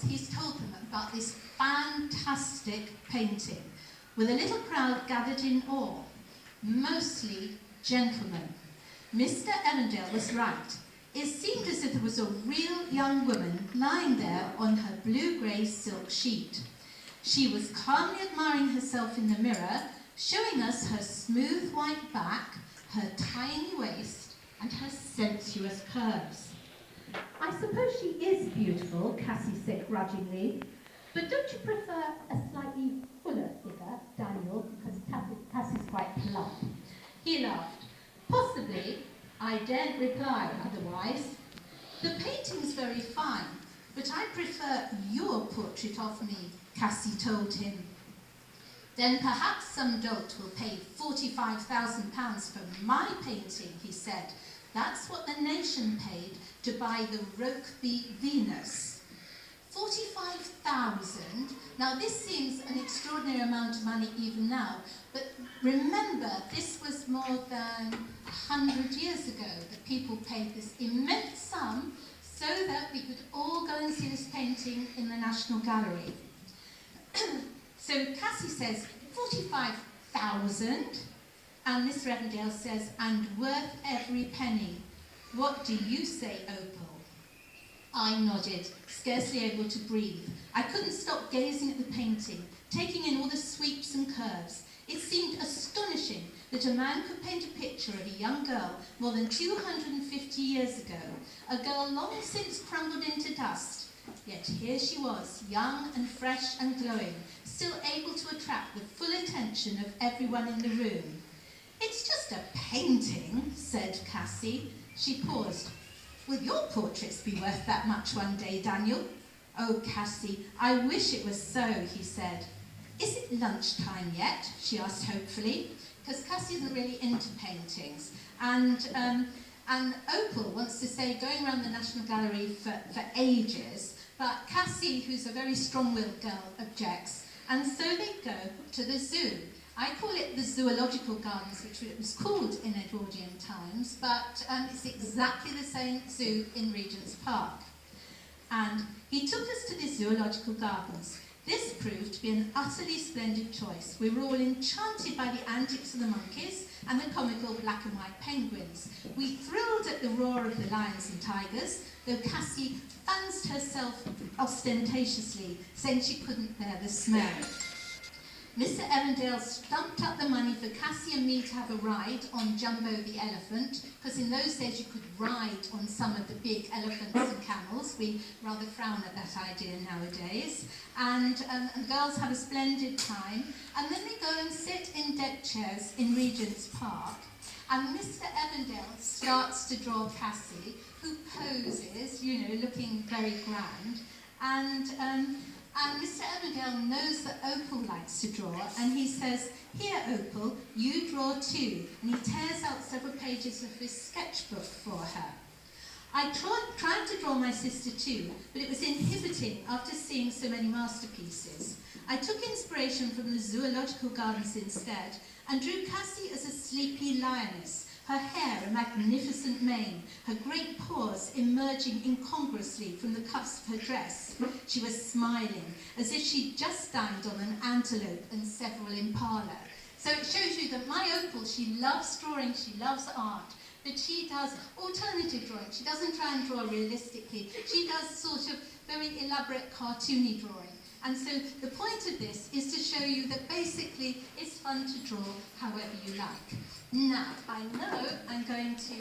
he's told them about this fantastic painting with a little crowd gathered in awe, mostly gentlemen. Mr. Evandale was right. It seemed as if there was a real young woman lying there on her blue-grey silk sheet. She was calmly admiring herself in the mirror, showing us her smooth white back, her tiny waist, and her sensuous curves. I suppose she is beautiful, Cassie said grudgingly, but don't you prefer a slightly fuller figure, Daniel, because Cassie's quite plump? He laughed. Possibly. I daren't reply otherwise. The painting's very fine, but I prefer your portrait of me, Cassie told him. Then perhaps some dolt will pay £45,000 for my painting, he said. That's what the nation paid to buy the Rokeby Venus. 45,000. Now this seems an extraordinary amount of money even now, but remember this was more than 100 years ago that people paid this immense sum so that we could all go and see this painting in the National Gallery. So Cassie says 45,000, and Mr. Evandale says, and worth every penny. What do you say, Opal? I nodded, scarcely able to breathe. I couldn't stop gazing at the painting, taking in all the sweeps and curves. It seemed astonishing that a man could paint a picture of a young girl more than 250 years ago, a girl long since crumbled into dust. Yet here she was, young and fresh and glowing, still able to attract the full attention of everyone in the room. It's just a painting, said Cassie. She paused. Will your portraits be worth that much one day, Daniel? Oh, Cassie, I wish it was so, he said. Is it lunchtime yet? She asked hopefully, because Cassie isn't really into paintings. And Opal wants to stay going around the National Gallery for ages, but Cassie, who's a very strong-willed girl, objects. And so they go to the zoo. I call it the Zoological Gardens, which it was called in Edwardian times, but it's exactly the same zoo in Regent's Park. And he took us to the Zoological Gardens. This proved to be an utterly splendid choice. We were all enchanted by the antics of the monkeys and the comical black and white penguins. We thrilled at the roar of the lions and tigers, though Cassie fancied herself ostentatiously, saying she couldn't bear the smell. Mr. Evandale stumped up the money for Cassie and me to have a ride on Jumbo the elephant, because in those days you could ride on some of the big elephants and camels. We rather frown at that idea nowadays. And the girls have a splendid time. And then they go and sit in deck chairs in Regent's Park. And Mr. Evandale starts to draw Cassie, who poses, looking very grand. And Mr. Evandale knows that Opal likes to draw, and he says, here, Opal, you draw too. And he tears out several pages of his sketchbook for her. I tried to draw my sister too, but it was inhibiting after seeing so many masterpieces. I took inspiration from the Zoological Gardens instead, and drew Cassie as a sleepy lioness, her hair a magnificent mane, her great paws emerging incongruously from the cuffs of her dress. She was smiling, as if she'd just dined on an antelope and several impala. So it shows you that my Opal, she loves drawing, she loves art, but she does alternative drawing. She doesn't try and draw realistically. She does sort of very elaborate cartoony drawing. And so the point of this is to show you that basically it's fun to draw however you like. Now, I know I'm going to